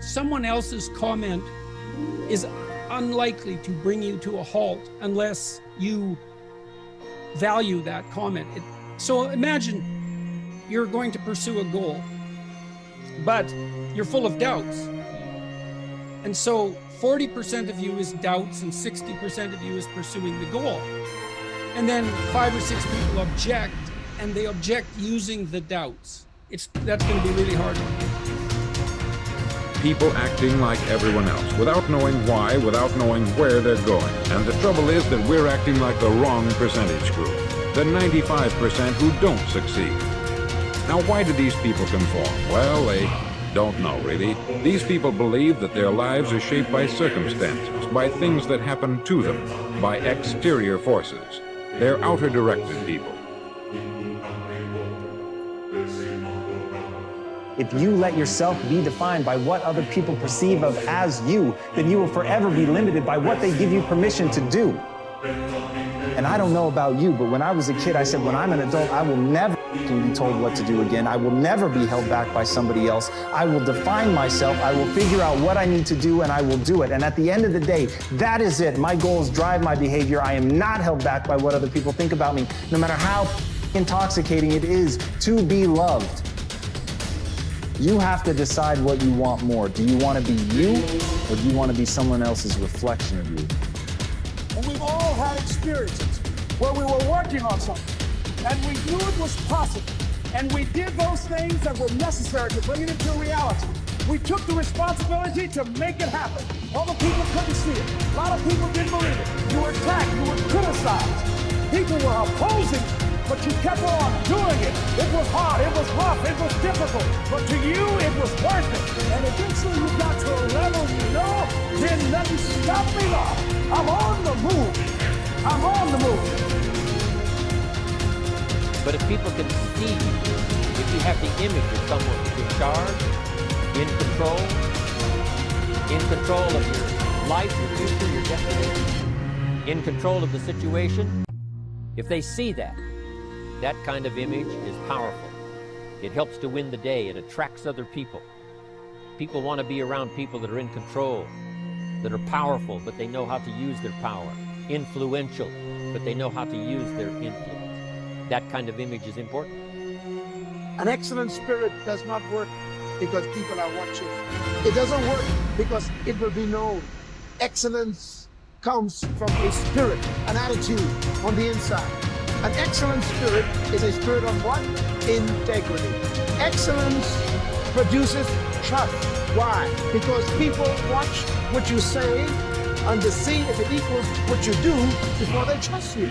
someone else's comment is unlikely to bring you to a halt unless you value that comment. So imagine you're going to pursue a goal, but you're full of doubts. And so 40% of you is doubts and 60% of you is pursuing the goal. And then 5 or 6 people object, and they object using the doubts. That's going to be really hard. People acting like everyone else, without knowing why, without knowing where they're going. And the trouble is that we're acting like the wrong percentage group, the 95% who don't succeed. Now, why do these people conform? Well, they don't know, really. These people believe that their lives are shaped by circumstances, by things that happen to them, by exterior forces. They're outer-directed people. If you let yourself be defined by what other people perceive of as you, then you will forever be limited by what they give you permission to do. And I don't know about you, but when I was a kid, I said, when I'm an adult, I will never be told what to do again. I will never be held back by somebody else. I will define myself. I will figure out what I need to do, and I will do it. And at the end of the day, that is it. My goals drive my behavior. I am not held back by what other people think about me, no matter how intoxicating it is to be loved. You have to decide what you want more. Do you want to be you, or do you want to be someone else's reflection of you? And we've all had experiences where we were working on something, and we knew it was possible, and we did those things that were necessary to bring it into reality. We took the responsibility to make it happen. Other people couldn't see it. A lot of people didn't believe it. You were attacked, you were criticized. People were opposing it, but you kept on doing it. It was hard, it was rough, it was difficult, but to you, it was worth it. And eventually you got to a level you know, then nothing stopped me now. I'm on the move. I'm on the move. But if people can see you, if you have the image of someone who's in charge, in control of your life, your future, your destiny, in control of the situation, if they see that, that kind of image is powerful. It helps to win the day. It attracts other people. People want to be around people that are in control, that are powerful, but they know how to use their power. Influential, but they know how to use their influence. That kind of image is important. An excellent spirit does not work because people are watching. It doesn't work because it will be known. Excellence comes from a spirit, an attitude on the inside. An excellent spirit is a spirit of what? Integrity. Excellence produces trust. Why? Because people watch what you say and to see if it equals what you do before they trust you.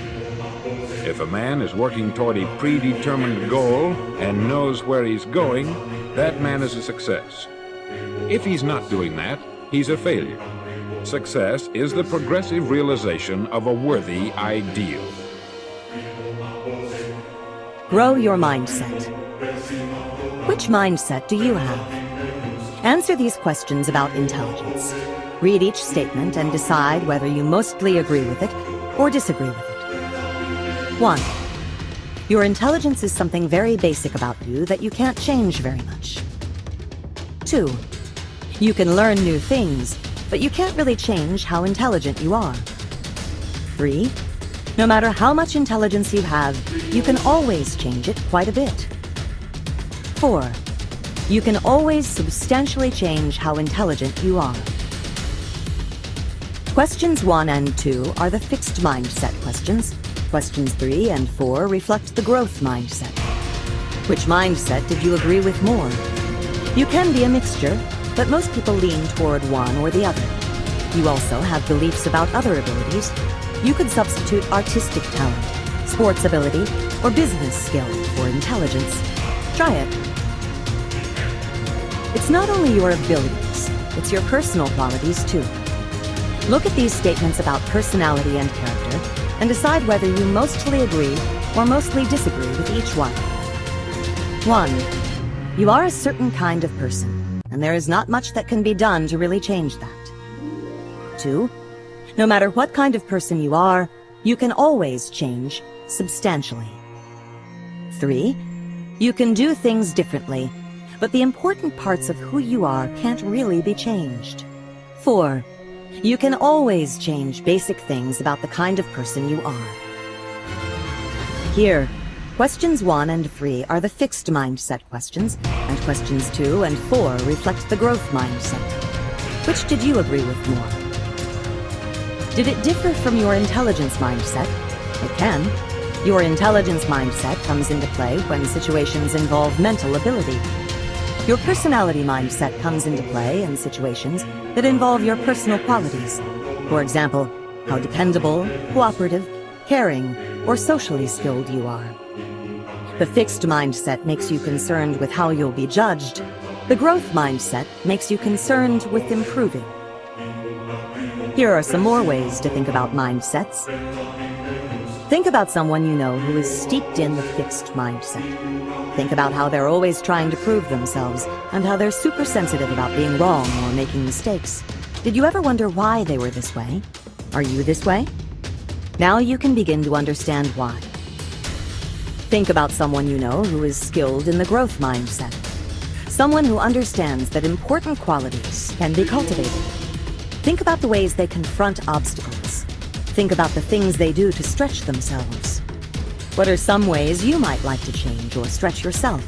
If a man is working toward a predetermined goal and knows where he's going, that man is a success. If he's not doing that, he's a failure. Success is the progressive realization of a worthy ideal. Grow your mindset. Which mindset do you have? Answer these questions about intelligence. Read each statement and decide whether you mostly agree with it or disagree with it. 1. Your intelligence is something very basic about you that you can't change very much. 2. You can learn new things, but you can't really change how intelligent you are. 3. No matter how much intelligence you have, you can always change it quite a bit. 4. You can always substantially change how intelligent you are. Questions 1 and 2 are the fixed mindset questions. Questions 3 and 4 reflect the growth mindset. Which mindset did you agree with more? You can be a mixture, but most people lean toward one or the other. You also have beliefs about other abilities. You could substitute artistic talent, sports ability, or business skill for intelligence. Try it. It's not only your abilities, it's your personal qualities too. Look at these statements about personality and character and decide whether you mostly agree or mostly disagree with each one. 1. You are a certain kind of person, and there is not much that can be done to really change that. 2. No matter what kind of person you are, you can always change substantially. 3. You can do things differently, but the important parts of who you are can't really be changed. 4. You can always change basic things about the kind of person you are. Here, questions 1 and 3 are the fixed mindset questions, and questions 2 and 4 reflect the growth mindset. Which did you agree with more? Did it differ from your intelligence mindset? It can. Your intelligence mindset comes into play when situations involve mental ability. Your personality mindset comes into play in situations that involve your personal qualities. For example, how dependable, cooperative, caring, or socially skilled you are. The fixed mindset makes you concerned with how you'll be judged. The growth mindset makes you concerned with improving. Here are some more ways to think about mindsets. Think about someone you know who is steeped in the fixed mindset. Think about how they're always trying to prove themselves and how they're super sensitive about being wrong or making mistakes. Did you ever wonder why they were this way? Are you this way? Now you can begin to understand why. Think about someone you know who is skilled in the growth mindset. Someone who understands that important qualities can be cultivated. Think about the ways they confront obstacles. Think about the things they do to stretch themselves. What are some ways you might like to change or stretch yourself?